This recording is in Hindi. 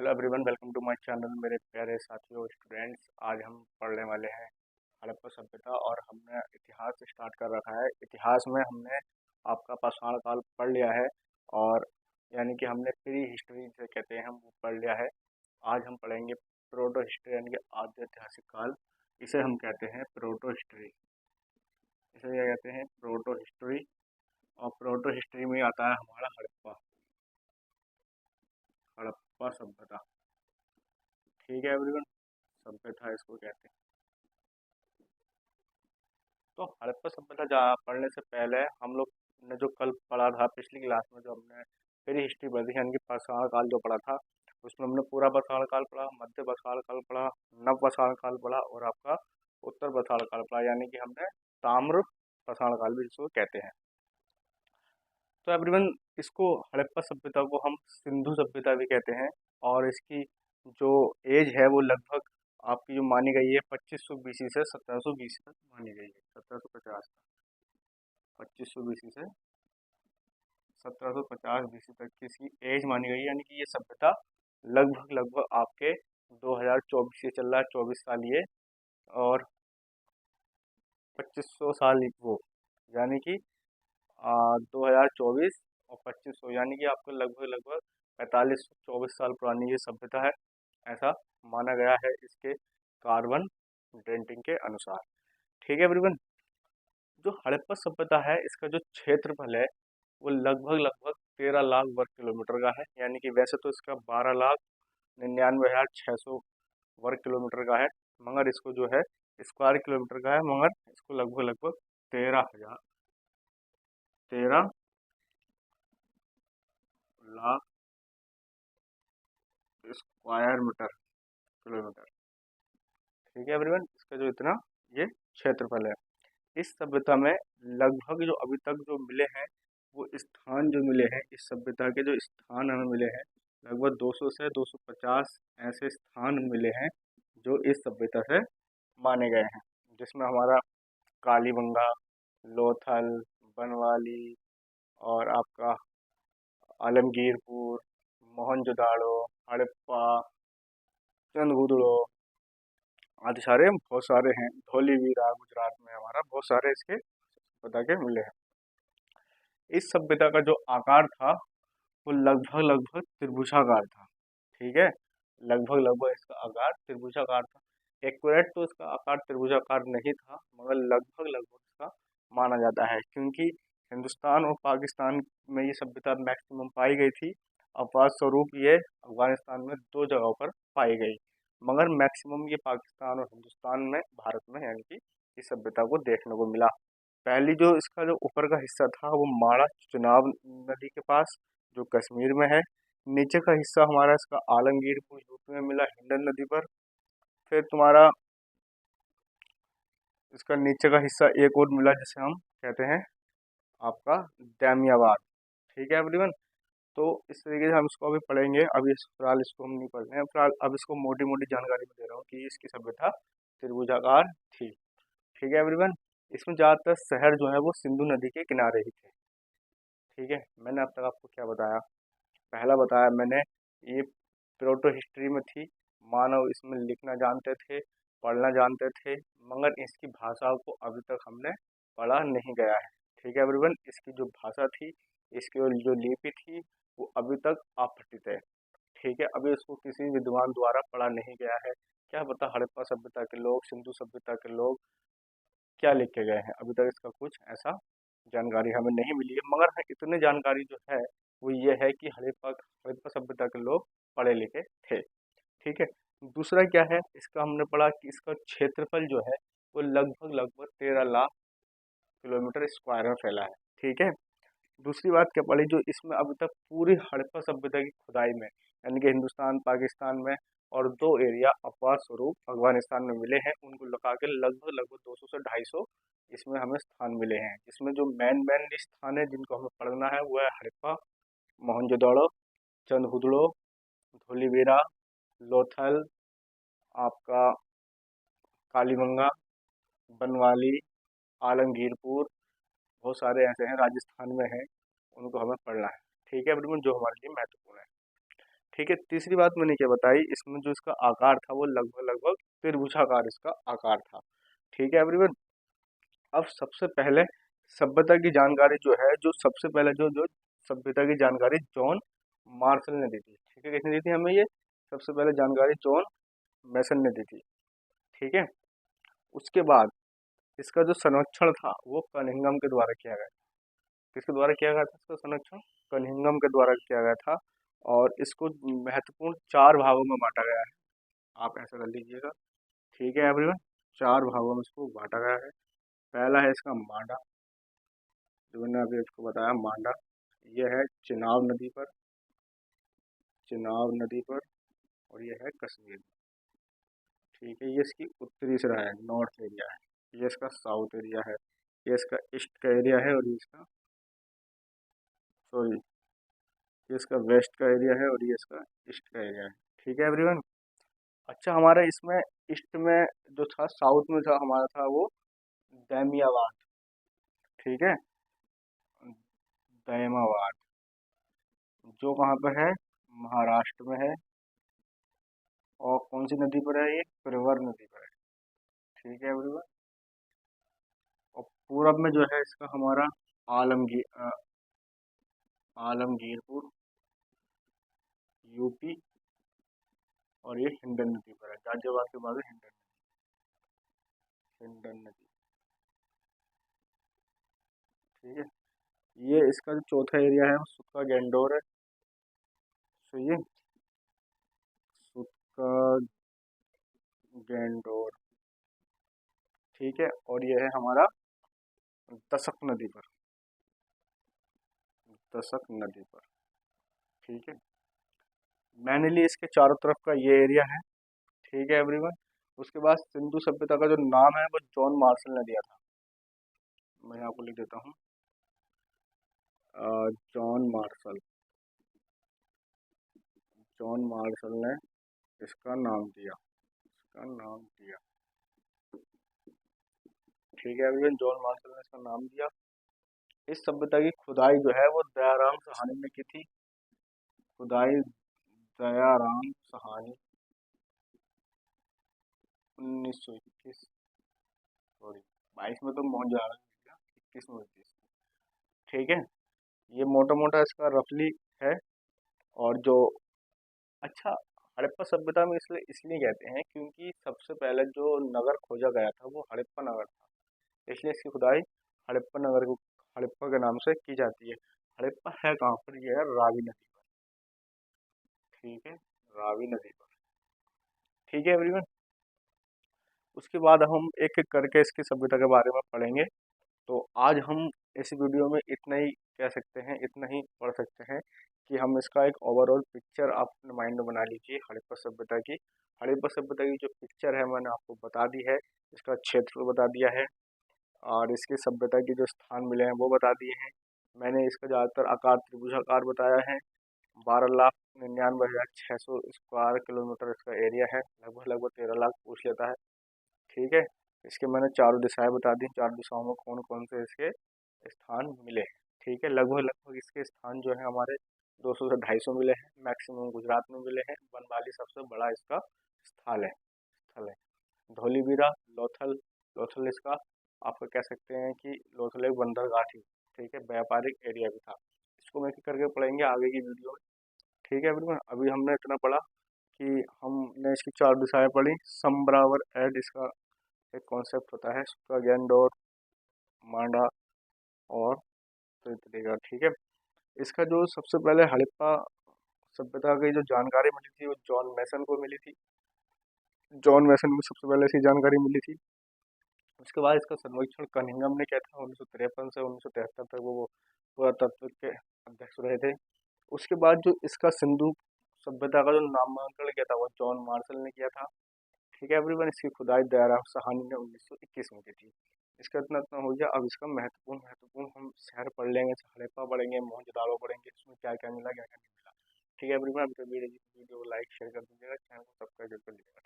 Hello everyone, welcome to my channel मेरे प्यारे साथियों स्टूडेंट्स। आज हम पढ़ने वाले हैं हड़प्पा सभ्यता और हमने इतिहास स्टार्ट कर रखा है। इतिहास में हमने आपका पाषाण काल पढ़ लिया है और यानी कि हमने प्री हिस्ट्री जिसे कहते हैं हम वो पढ़ लिया है। आज हम पढ़ेंगे प्रोटो हिस्ट्री यानी कि आद्य ऐतिहासिक काल। इसे हम कहते हैं प्रोटो हिस्ट्री। इसे क्या कहते हैं? Proto history. और प्रोटो हिस्ट्री में आता है हमारा हड़प्पा हड़प्पा सभ्यता। ठीक है एवरीवन, सभ्यता इसको कहते हैं। तो हड़प्पा सभ्यता पढ़ने से पहले हम लोग ने जो कल पढ़ा था पिछली क्लास में, जो हमने प्री हिस्ट्री पढ़ी यानी कि पाषाण काल जो पढ़ा था, उसमें हमने पूरा पाषाण काल पढ़ा, मध्य पाषाण काल पढ़ा, नव पाषाण काल पढ़ा और आपका उत्तर पाषाण काल पढ़ा, यानी कि हमने ताम्र पाषाण काल भी जिसको कहते हैं। तो एवरीवन, इसको हड़प्पा सभ्यता को हम सिंधु सभ्यता भी कहते हैं और इसकी जो एज है वो लगभग आपकी जो मानी गई है 2500 बीसी से 1700 बीसी तक मानी गई है। 1750 2500 बीसी से 1750 बीसी तक की इसकी एज मानी गई है, यानी कि ये सभ्यता लगभग लगभग आपके 2024 से चल रहा है, 24 साल ये और 2500 साल वो, यानी कि 2024 और 2500 यानी कि आपको लगभग लगभग 4524 साल पुरानी ये सभ्यता है, ऐसा माना गया है इसके कार्बन डेटिंग के अनुसार। ठीक है एवरीवन, जो हड़प्पा सभ्यता है इसका जो क्षेत्रफल है वो लगभग लगभग 13 लाख वर्ग किलोमीटर का है, यानी कि वैसे तो इसका 12,99,600 वर्ग किलोमीटर का है, मगर इसको जो है स्क्वायर किलोमीटर का है, मगर इसको लगभग लगभग 13 लाख स्क्वायर मीटर किलोमीटर। ठीक है एवरीवन, इसका जो इतना ये क्षेत्रफल है। इस सभ्यता में लगभग जो अभी तक जो मिले हैं वो स्थान जो मिले हैं, इस सभ्यता के जो स्थान हमें मिले हैं लगभग 200 से 250 ऐसे स्थान मिले हैं जो इस सभ्यता से माने गए हैं, जिसमें हमारा कालीबंगा, लोथल, बनवाली और आपका आलमगीरपुर, मोहनजोदाड़ो, हड़प्पा, चंदगुदड़ो आदि सारे बहुत सारे हैं। धोलीवीरा गुजरात में हमारा बहुत सारे इसके सभ्यता के मिले हैं। इस सभ्यता का जो आकार था वो लगभग लगभग त्रिभुजाकार था। ठीक है, लगभग लगभग इसका आकार त्रिभुजाकार था। एक्यूरेट तो इसका आकार त्रिभुजाकार नहीं था, मगर लगभग लगभग इसका माना जाता है, क्योंकि हिंदुस्तान और पाकिस्तान में ये सभ्यता मैक्सिमम पाई गई थी। अपवाद स्वरूप ये अफगानिस्तान में 2 जगहों पर पाई गई, मगर मैक्सिमम ये पाकिस्तान और हिंदुस्तान में, भारत में यानी कि इस सभ्यता को देखने को मिला। पहली जो इसका जो ऊपर का हिस्सा था वो माड़ा चुनाव नदी के पास जो कश्मीर में है। नीचे का हिस्सा हमारा इसका आलमगीरपुर यूपी में मिला, हिंडन नदी पर। फिर तुम्हारा इसका नीचे का हिस्सा एक और मिला जिसे हम कहते हैं आपका दैमियाबाद। ठीक है एवरीवन, तो इस तरीके से हम इसको अभी पढ़ेंगे। अभी फिलहाल इसको हम नहीं पढ़ रहे हैं, फिलहाल अब इसको मोटी मोटी जानकारी में दे रहा हूँ कि इसकी सभ्यता त्रिभुजाकार थी। ठीक है एवरीवन, इसमें ज़्यादातर शहर जो है वो सिंधु नदी के किनारे ही थे। ठीक है, मैंने अब तक आपको क्या बताया? पहला बताया मैंने, ये प्रोटो हिस्ट्री में थी। मानव इसमें लिखना जानते थे, पढ़ना जानते थे, मगर इसकी भाषा को अभी तक हमने पढ़ा नहीं गया है। ठीक है एवरीवन, इसकी जो भाषा थी, इसकी जो लिपि थी, वो अभी तक अपठित है। ठीक है, अभी इसको किसी विद्वान द्वारा पढ़ा नहीं गया है। क्या पता हड़प्पा सभ्यता के लोग, सिंधु सभ्यता के लोग क्या लिख के गए हैं, अभी तक इसका कुछ ऐसा जानकारी हमें नहीं मिली है। मगर हाँ, इतनी जानकारी जो है वो ये है कि हड़प्पा हड़प्पा सभ्यता के लोग पढ़े लिखे थे। ठीक है, दूसरा क्या है इसका, हमने पढ़ा कि इसका क्षेत्रफल जो है वो लगभग लगभग 13 लाख किलोमीटर स्क्वायर में फैला है। ठीक है, दूसरी बात क्या पड़ी, जो इसमें अभी तक पूरी हड़प्पा सभ्यता की खुदाई में, यानी कि हिंदुस्तान पाकिस्तान में और 2 एरिया अपवाद स्वरूप अफगानिस्तान में मिले हैं, उनको लगा के लगभग लगभग 200 से 250 इसमें हमें स्थान मिले हैं। जिसमें जो मेन मेन स्थान है जिनको हमें पढ़ना है वो है हड़प्पा, मोहनजोदड़ो, चंदहुदड़ो, धोलीवीरा, लोथल, आपका कालीबंगा, बनवाली, आलमगीरपुर, बहुत सारे ऐसे हैं राजस्थान में हैं, उनको हमें पढ़ना है। ठीक है एवरीवन, जो हमारे लिए महत्वपूर्ण है। ठीक है, तीसरी बात मैंने क्या बताई, इसमें जो इसका आकार था वो लगभग लगभग त्रिभुजाकार इसका आकार था। ठीक है एवरीवन। अब सबसे पहले सभ्यता की जानकारी जो है, जो सबसे पहले जो जो सभ्यता की जानकारी जॉन मार्शल ने दी थी। ठीक है, किसने दी थी हमें ये सबसे पहले जानकारी? जॉन मैसन ने दी थी। ठीक है, उसके बाद इसका जो संरक्षण था वो कनिंघम के द्वारा किया गया। किसके द्वारा किया गया था इसका संरक्षण? कनिंघम के द्वारा किया गया था। और इसको महत्वपूर्ण 4 भागों में बांटा गया है। आप ऐसा कर लीजिएगा। ठीक है एवरीवन, 4 भागों में इसको बांटा गया है। पहला है इसका मांडा, जो मैंने अभी आपको बताया मांडा। यह है चिनाब नदी पर, और यह है कश्मीर। ठीक है, ये इसकी उत्तरी सिरा है, नॉर्थ एरिया है। ये इसका साउथ एरिया है। ये इसका ईस्ट का एरिया है, और ये इसका सॉरी ये इसका वेस्ट का एरिया है, और ये इसका ईस्ट का एरिया है। ठीक है एवरीवन। अच्छा, हमारे इसमें ईस्ट में जो था, साउथ में था हमारा, था वो दैमियाबाद। ठीक है, दैमाबाद, जो कहाँ पर है? महाराष्ट्र में है। और कौन सी नदी पर है ये? प्रवर नदी पर है। ठीक है एवरीवन। और पूरब में जो है इसका हमारा आलमगीरपुर, यूपी। और ये हिंडन नदी पर है, गाजियाबाद के बाद हिंडन नदी। ठीक है, ये इसका जो चौथा एरिया है वो सुक्का गैंडोर है। तो ये सुक्का गैंडोर। ठीक है, और ये है हमारा दशक नदी पर, दशक नदी पर। ठीक है, मैनली इसके चारों तरफ का ये एरिया है। ठीक है एवरीवन। उसके बाद सिंधु सभ्यता का जो नाम है वो जॉन मार्शल ने दिया था। मैं यहाँ को लिख देता हूँ, जॉन मार्शल। जॉन मार्शल ने इसका नाम दिया, इसका नाम दिया। ठीक है एवरीवन, जॉन मार्शल ने इसका नाम दिया। इस सभ्यता की खुदाई जो है वो दयाराम सहानी ने की थी। खुदाई दयाराम सहानी, 1921, सॉरी 22 में तो मोहनजोदड़ो, 21 में हुई थी। ठीक है, ये मोटा मोटा इसका रफली है। और जो अच्छा, हड़प्पा सभ्यता में इसलिए इसलिए कहते हैं क्योंकि सबसे पहले जो नगर खोजा गया था वो हड़प्पा नगर था। इसलिए इसकी खुदाई हड़प्पा नगर को, हड़प्पा के नाम से की जाती है। हड़प्पा है कहाँ पर? यह है रावी नदी पर। ठीक है, रावी नदी पर। ठीक है एवरीवन। उसके बाद हम एक एक करके इसकी सभ्यता के बारे में पढ़ेंगे। तो आज हम इस वीडियो में इतना ही कह सकते हैं, इतना ही पढ़ सकते हैं कि हम इसका एक ओवरऑल पिक्चर आप अपने माइंड में बना लीजिए हड़प्पा सभ्यता की। हड़प्पा सभ्यता की जो पिक्चर है मैंने आपको बता दी है, इसका क्षेत्र बता दिया है, और इसकी सभ्यता के जो स्थान मिले हैं वो बता दिए हैं। मैंने इसका ज़्यादातर आकार त्रिभुजाकार बताया है। 12,99,600 स्क्वायर किलोमीटर इसका एरिया है, लगभग लगभग 13 लाख पूछ लेता है। ठीक है, इसके मैंने चारों दिशाएं बता दी, चार दिशाओं में कौन कौन से इसके स्थान मिले हैं। ठीक है, लगभग लगभग इसके स्थान जो है हमारे 200 से 250 मिले हैं। मैक्सिमम गुजरात में मिले हैं। बनवाली सबसे बड़ा इसका स्थल है। धोलीबीरा, लोथल। लोथल इसका आप कह सकते हैं कि लोथल एक बंदरगाह थी। ठीक है, व्यापारिक एरिया भी था। इसको मैं करके पढ़ेंगे आगे की वीडियो में। ठीक है एवरीवन, अभी हमने इतना पढ़ा कि हमने इसकी चार दिशाएं पढ़ी। सम बराबर एड इसका एक कॉन्सेप्ट होता है, उसका ज्ञान डोर, मांडा और त्रिपुरा। ठीक है, इसका जो सबसे पहले हड़प्पा सभ्यता की जो जानकारी मिली थी वो जॉन मैसन को मिली थी। जॉन मैसन को सबसे पहले इसकी जानकारी मिली थी। उसके बाद इसका सर्वेक्षण कनिंघम ने किया था 1953 से 1973 तक, वो पुरातत्व के अध्यक्ष रहे थे। उसके बाद जो इसका सिंधु सभ्यता का जो नामांकन किया था वो जॉन मार्शल ने किया था। ठीक है एवरीवन, इसकी खुदाई दयाराम सहानी ने 1921 में की थी। इसका इतना इतना हो गया। अब इसका महत्वपूर्ण हम शहर पढ़ लेंगे, हड़प्पा पढ़ेंगे, मोहनजोदड़ो पढ़ेंगे, इसमें क्या क्या मिला क्या क्या नहीं मिला। ठीक है एवरीवन, अभी तो वीडियो को लाइक शेयर कर दीजिएगा, चैनल को सब्सक्राइब कर लीजिएगा।